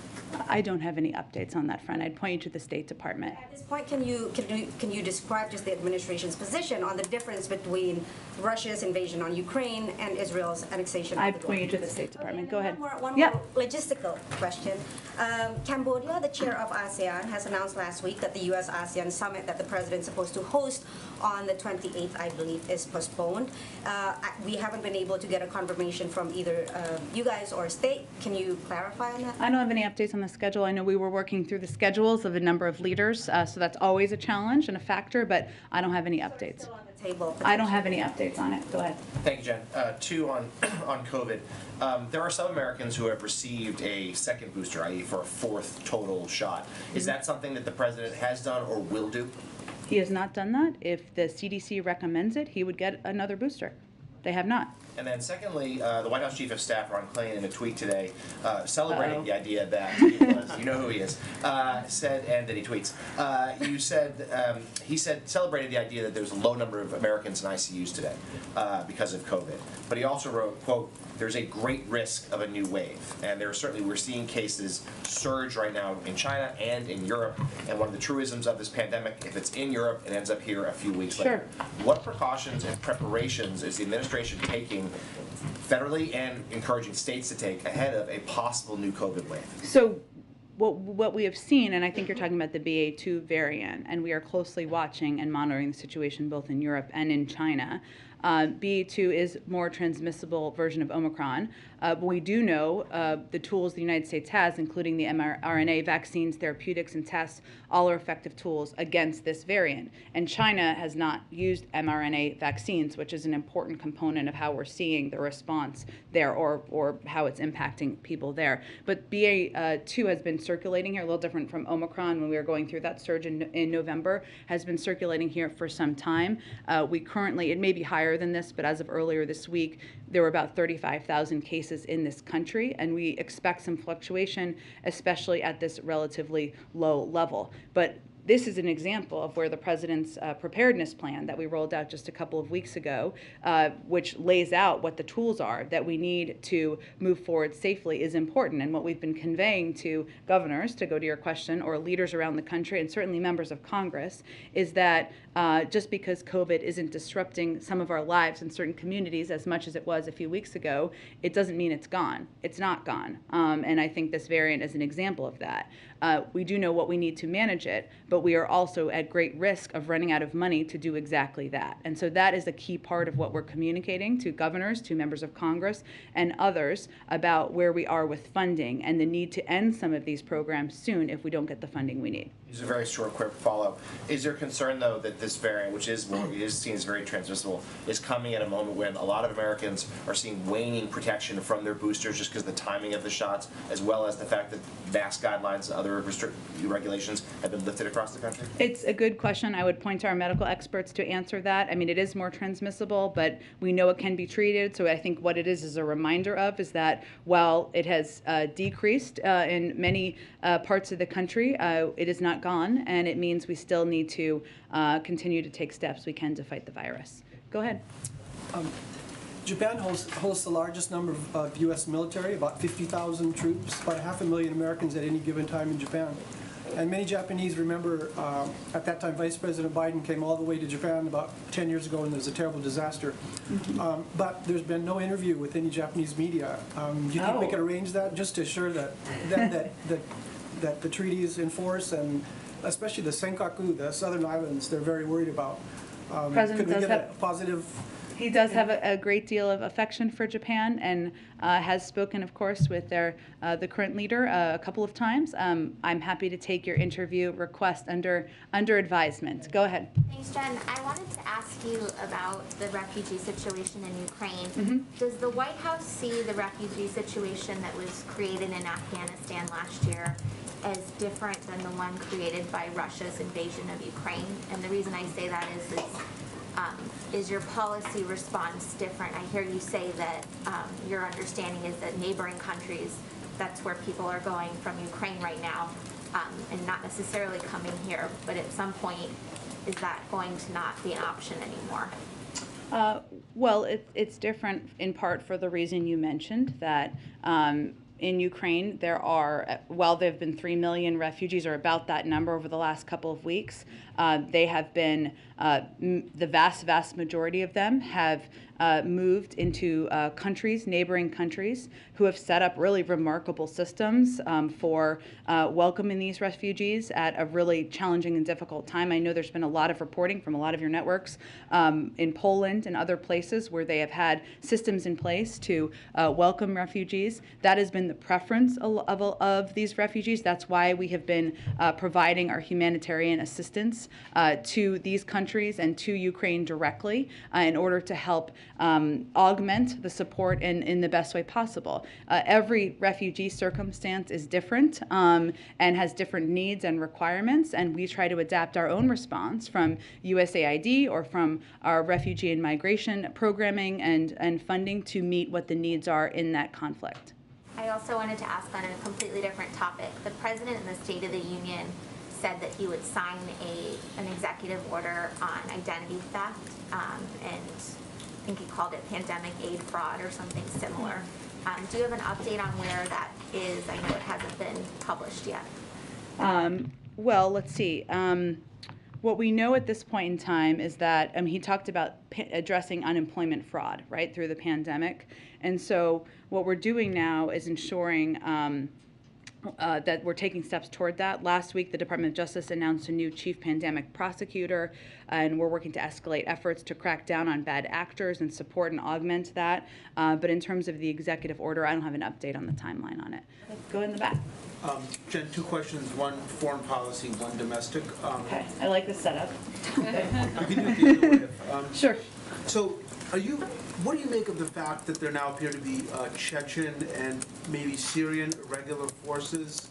I don't have any updates on that front. I'd point you to the State Department. At this point, can you describe just the administration's position on the difference between Russia's invasion on Ukraine and Israel's annexation? I'd point you to the State Department. Go ahead. One more logistical question. Cambodia, the chair of ASEAN, has announced last week that the U.S.-ASEAN summit that the president's supposed to host on the 28th, I believe, is postponed. We haven't been able to get a confirmation from either you guys or state. Can you clarify on that? I don't have any updates on the schedule. I know we were working through the schedules of a number of leaders, so that's always a challenge and a factor, but I don't have any updates. Still on the table. I don't have any updates on it. Go ahead. Thank you, Jen. Two on COVID. There are some Americans who have received a second booster, i.e. for a fourth total shot. Is that something that the president has done or will do? He has not done that. If the CDC recommends it, he would get another booster. They have not. And then secondly, the White House Chief of Staff, Ron Klain, in a tweet today, celebrating the idea that he was, you know who he is, said, and that he tweets, he said, celebrated the idea that there's a low number of Americans in ICUs today because of COVID. But he also wrote, quote, there's a great risk of a new wave. And there are certainly, we're seeing cases surge right now in China and in Europe. And one of the truisms of this pandemic, if it's in Europe, it ends up here a few weeks later. What precautions and preparations is the administration taking federally and encouraging states to take ahead of a possible new COVID wave? So what we have seen, and I think you're talking about the BA.2 variant, and we are closely watching and monitoring the situation both in Europe and in China. BA.2 is more transmissible version of Omicron, but we do know the tools the United States has, including the mRNA vaccines, therapeutics, and tests, all are effective tools against this variant. And China has not used mRNA vaccines, which is an important component of how we're seeing the response there, or how it's impacting people there. But BA.2 has been circulating here, a little different from Omicron when we were going through that surge in November, has been circulating here for some time. We currently, it may be higher than this, but as of earlier this week, there were about 35,000 cases in this country, and we expect some fluctuation, especially at this relatively low level. But this is an example of where the president's preparedness plan that we rolled out just a couple of weeks ago, which lays out what the tools are that we need to move forward safely, is important. And what we've been conveying to governors, to go to your question, or leaders around the country, and certainly members of Congress, is that just because COVID isn't disrupting some of our lives in certain communities as much as it was a few weeks ago, it doesn't mean it's gone. It's not gone. And I think this variant is an example of that. We do know what we need to manage it, but we are also at great risk of running out of money to do exactly that. And so that is a key part of what we're communicating to governors, to members of Congress, and others about where we are with funding and the need to end some of these programs soon if we don't get the funding we need. It's a very short, quick follow-up. Is there concern, though, that this variant, which is seen as very transmissible, is coming at a moment when a lot of Americans are seeing waning protection from their boosters just because of the timing of the shots, as well as the fact that mask guidelines and other regulations have been lifted across the country? It's a good question. I would point to our medical experts to answer that. I mean, it is more transmissible, but we know it can be treated. So I think what it is a reminder of is that while it has decreased in many parts of the country, it is not gone, and it means we still need to continue to take steps we can to fight the virus. Go ahead. Japan hosts the largest number of U.S. military, about 50,000 troops, about 500,000 Americans at any given time in Japan. And many Japanese remember at that time Vice President Biden came all the way to Japan about 10 years ago, and there was a terrible disaster. But there's been no interview with any Japanese media. Do you think we could arrange that just to assure that that the treaty is in force, and especially the Senkaku, the southern islands, they're very worried about. President Could we does get a have- positive? He does have a great deal of affection for Japan and has spoken, of course, with the current leader a couple of times. I'm happy to take your interview request under advisement. Go ahead. Thanks, Jen. I wanted to ask you about the refugee situation in Ukraine. Mm-hmm. Does the White House see the refugee situation that was created in Afghanistan last year as different than the one created by Russia's invasion of Ukraine? And the reason I say that is your policy response different? I hear you say that your understanding is that neighboring countries, that's where people are going from Ukraine right now, and not necessarily coming here, but at some point, is that going to not be an option anymore? Well, it's different in part for the reason you mentioned, that in Ukraine there are, while there have been 3 million refugees, or about that number over the last couple of weeks, they have been, the vast majority of them have moved into countries, neighboring countries, who have set up really remarkable systems for welcoming these refugees at a really challenging and difficult time. I know there's been a lot of reporting from a lot of your networks in Poland and other places where they have had systems in place to welcome refugees. That has been the preference of these refugees. That's why we have been providing our humanitarian assistance to these countries and to Ukraine directly in order to help augment the support in the best way possible. Every refugee circumstance is different and has different needs and requirements, and we try to adapt our own response from USAID or from our refugee and migration programming and funding to meet what the needs are in that conflict. I also wanted to ask on a completely different topic. The President in the State of the Union said that he would sign an executive order on identity theft, and I think he called it pandemic aid fraud or something similar. Do you have an update on where that is? I know it hasn't been published yet. Well, let's see. What we know at this point in time is that he talked about addressing unemployment fraud, right, through the pandemic. And so what we're doing now is ensuring that we're taking steps toward that. Last week, the Department of Justice announced a new chief pandemic prosecutor, and we're working to escalate efforts to crack down on bad actors and support and augment that. But in terms of the executive order, I don't have an update on the timeline on it. Go in the back. Jen, two questions, one foreign policy, one domestic. Okay, I like the setup. We can do it the other way. Sure. So, what do you make of the fact that there now appear to be Chechen and maybe Syrian irregular forces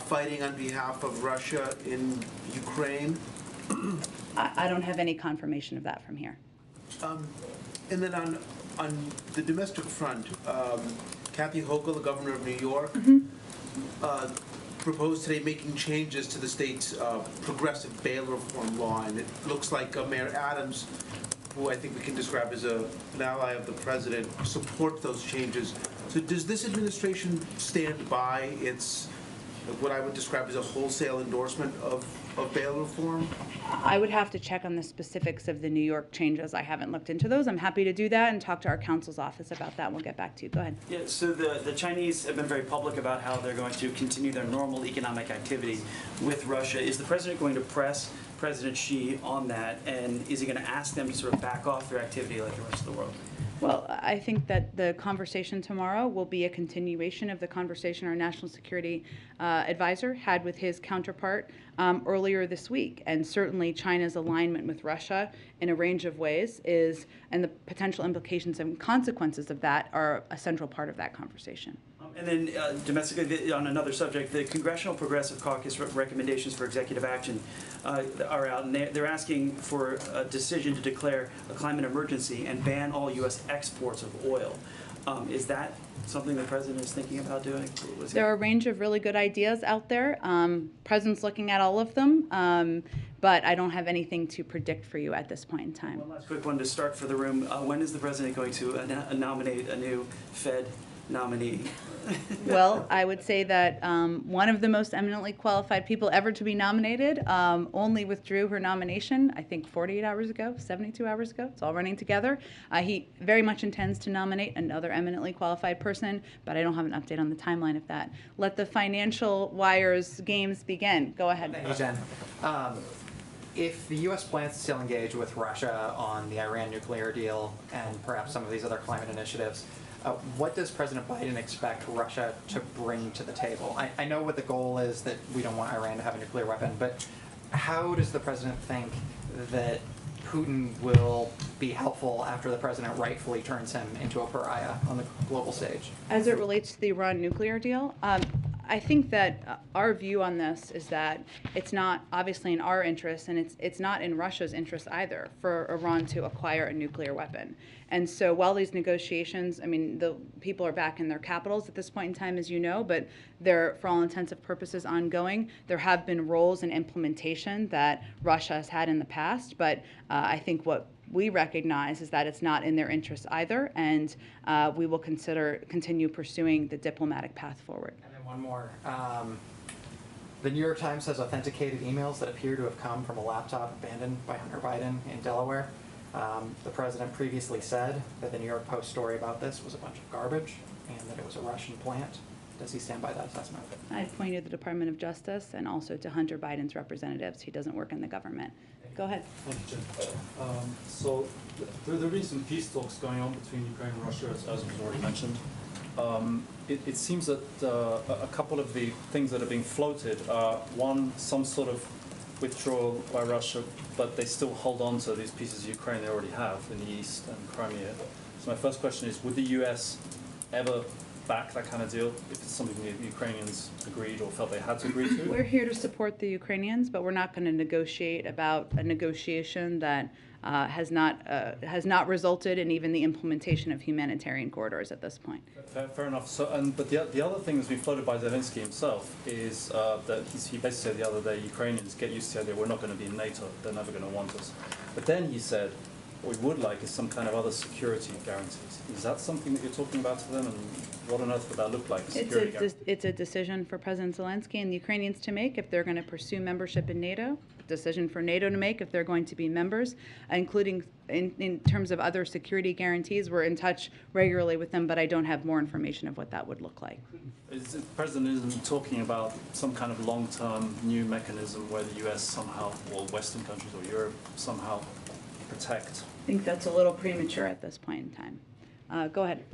fighting on behalf of Russia in Ukraine? I don't have any confirmation of that from here. And then on the domestic front, Kathy Hochul, the governor of New York, proposed today making changes to the state's progressive bail reform law, and it looks like Mayor Adams, who I think we can describe as an ally of the president, support those changes. So does this administration stand by its, what I would describe as a wholesale endorsement of bail reform? I would have to check on the specifics of the New York changes. I haven't looked into those. I'm happy to do that and talk to our counsel's office about that, and we'll get back to you. Go ahead. Yeah, so the Chinese have been very public about how they're going to continue their normal economic activity with Russia. Is the president going to press President Xi on that, and is he going to ask them to sort of back off their activity like the rest of the world? Well, I think that the conversation tomorrow will be a continuation of the conversation our national security advisor had with his counterpart earlier this week. And certainly China's alignment with Russia in a range of ways is, and the potential implications and consequences of that are a central part of that conversation. And then domestically, on another subject, the Congressional Progressive Caucus recommendations for executive action are out, and they're asking for a decision to declare a climate emergency and ban all U.S. exports of oil. Is that something the president is thinking about doing? There are a range of really good ideas out there. President's looking at all of them, but I don't have anything to predict for you at this point in time. One last quick one to start for the room. When is the president going to nominate a new Fed nominee? Well, I would say that one of the most eminently qualified people ever to be nominated only withdrew her nomination, I think 48 hours ago, 72 hours ago. It's all running together. He very much intends to nominate another eminently qualified person, but I don't have an update on the timeline of that. Let the financial wires games begin. Go ahead. Thank you, Jen. If the U.S. plans to still engage with Russia on the Iran nuclear deal and perhaps some of these other climate initiatives, what does President Biden expect Russia to bring to the table? I know what the goal is, that we don't want Iran to have a nuclear weapon, but how does the president think that Putin will be helpful after the president rightfully turns him into a pariah on the global stage? As it relates to the Iran nuclear deal, I think that our view on this is that it's not obviously in our interest, and it's not in Russia's interest either for Iran to acquire a nuclear weapon. And so while these negotiations, I mean, the people are back in their capitals at this point in time, as you know, but they're, for all intents and purposes, ongoing. There have been roles in implementation that Russia has had in the past, but I think what we recognize is that it's not in their interest either, and we will continue pursuing the diplomatic path forward. And then one more. The New York Times has authenticated emails that appear to have come from a laptop abandoned by Hunter Biden in Delaware. The president previously said that the New York Post story about this was a bunch of garbage and that it was a Russian plant. Does he stand by that assessment? I'd point to the Department of Justice and also to Hunter Biden's representatives. He doesn't work in the government. Go ahead. Thank you, Jen. So there have been some peace talks going on between Ukraine and Russia, as was already mentioned. It seems that a couple of the things that are being floated are, one, some sort of withdrawal by Russia, but they still hold on to these pieces of Ukraine they already have in the east and Crimea. So my first question is, would the US ever back that kind of deal if it's something the Ukrainians agreed or felt they had to agree to? We're here to support the Ukrainians, but we're not going to negotiate about a negotiation that has not resulted in even the implementation of humanitarian corridors at this point. Fair enough. So, but the other thing that's been floated by Zelensky himself is that he basically said the other day, Ukrainians, get used to the idea we're not going to be in NATO, they're never going to want us. But then he said, what we would like is some kind of other security guarantees. Is that something that you're talking about to them, and what on earth would that look like? It's a decision for President Zelensky and the Ukrainians to make if they're going to pursue membership in NATO, decision for NATO to make if they're going to be members, including in terms of other security guarantees. We're in touch regularly with them, but I don't have more information of what that would look like. The president isn't talking about some kind of long-term new mechanism where the U.S. somehow, or Western countries or Europe somehow protect? I think that's a little premature at this point in time. Go ahead.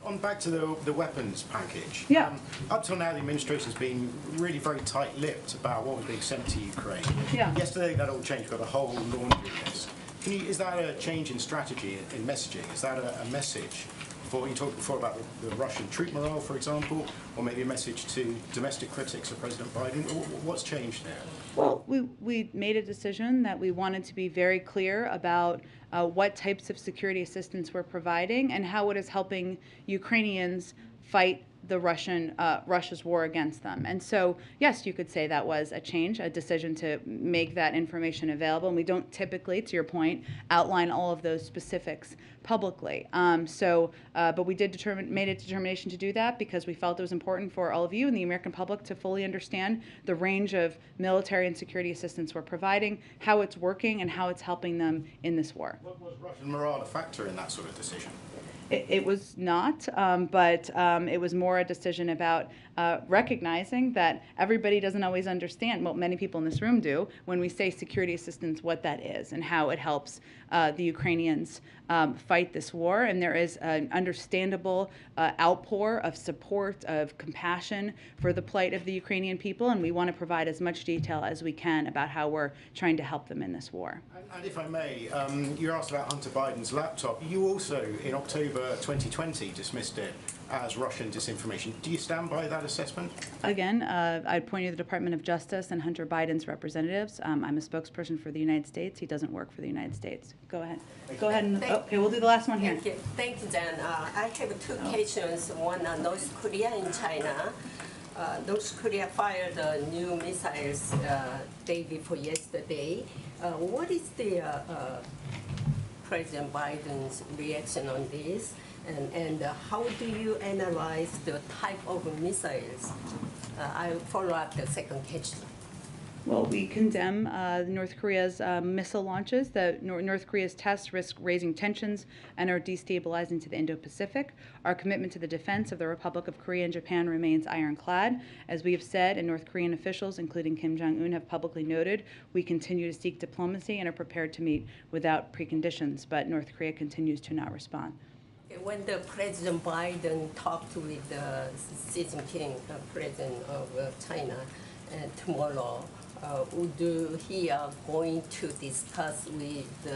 On back to the weapons package. Yeah. Up till now, the administration's been really very tight-lipped about what was being sent to Ukraine. Yeah. Yesterday, that all changed. Got a whole laundry list. Is that a change in strategy, in messaging? Is that a message? You talked before about the Russian troop morale, for example, or maybe a message to domestic critics of President Biden. What's changed there? Well, we made a decision that we wanted to be very clear about what types of security assistance we're providing and how it is helping Ukrainians fight the Russia's war against them. And so, yes, you could say that was a change, a decision to make that information available. And we don't typically, to your point, outline all of those specifics publicly. But we did made a determination to do that because we felt it was important for all of you and the American public to fully understand the range of military and security assistance we're providing, how it's working, and how it's helping them in this war. Was Russian morale a factor in that sort of decision? It was not, but it was more a decision about recognizing that everybody doesn't always understand, well, many people in this room do, when we say security assistance, what that is and how it helps the Ukrainians fight this war. And there is an understandable outpour of support, of compassion for the plight of the Ukrainian people, and we want to provide as much detail as we can about how we're trying to help them in this war. And if I may, you asked about Hunter Biden's laptop. You also, in October 2020, dismissed it as Russian disinformation. Do you stand by that assessment? Again, I'd point you to the Department of Justice and Hunter Biden's representatives. I'm a spokesperson for the United States. He doesn't work for the United States. Go ahead. Go ahead. And, okay, we'll do the last one here. Thank you, Jen. I have two questions. One on North Korea and China. North Korea fired new missiles day before yesterday. What is the President Biden's reaction on this? And how do you analyze the type of missiles? I'll follow up the second question. Well, we condemn North Korea's missile launches. North Korea's tests risk raising tensions and are destabilizing to the Indo-Pacific. Our commitment to the defense of the Republic of Korea and Japan remains ironclad. As we have said, and North Korean officials, including Kim Jong-un, have publicly noted, we continue to seek diplomacy and are prepared to meet without preconditions, but North Korea continues to not respond. When the President Biden talked with Xi Jinping, President of China, tomorrow, would he going to discuss with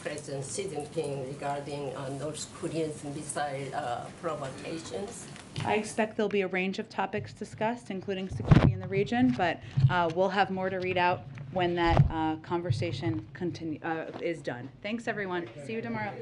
President Xi Jinping regarding North Korea's missile provocations? I expect there'll be a range of topics discussed, including security in the region, but we'll have more to read out when that conversation is done. Thanks, everyone. See you tomorrow.